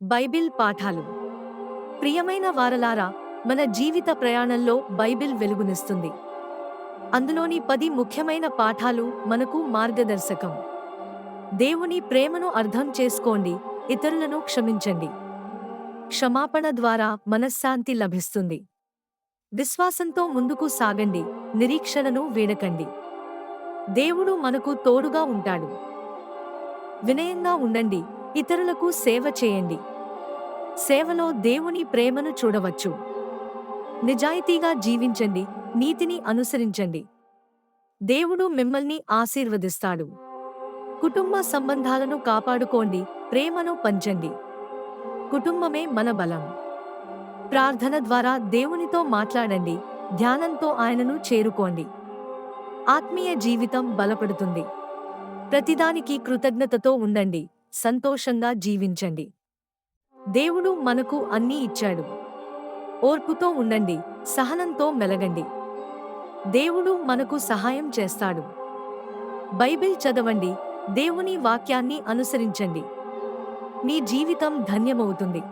Bible పాఠాలు. ప్రియమైన వారలారా, మన జీవిత ప్రయాణంలో బైబిల్ వెలుగునిస్తుంది. అందులోని 10 ముఖ్యమైన పాఠాలు మనకు మార్గదర్శకం. దేవుని ప్రేమను అర్థం చేసుకోండి, ఇతరులను క్షమించండి. క్షమాపణ ద్వారా మనశ్శాంతి లభిస్తుంది. విశ్వాసంతో ముందుకు సాగండి, నిరీక్షణను వీడకండి. దేవుడు మనకు తోడుగా ఉంటాడు. వినయంగా ఉండండి, ఇతరులకు సేవ చేయండి. సేవలో దేవుని ప్రేమను చూడవచ్చు. నిజాయితీగా జీవించండి, నీతిని అనుసరించండి. దేవుడు మిమ్మల్ని ఆశీర్వదిస్తాడు. కుటుంబ సంబంధాలను కాపాడుకోండి, ప్రేమను పంచండి. కుటుంబమే మన బలం. ప్రార్థన ద్వారా దేవునితో మాట్లాడండి, ధ్యానంతో ఆయనను చేరుకోండి. ఆత్మీయ జీవితం బలపడుతుంది. ప్రతిదానికి కృతజ్ఞతతో ఉండండి, సంతోషంగా జీవించండి. దేవుడు మనకు అన్నీ ఇచ్చాడు. ఓర్పుతో ఉండండి, సహనంతో మెలగండి. దేవుడు మనకు సహాయం చేస్తాడు. బైబిల్ చదవండి, దేవుని వాక్యాన్ని అనుసరించండి. మీ జీవితం ధన్యమవుతుంది.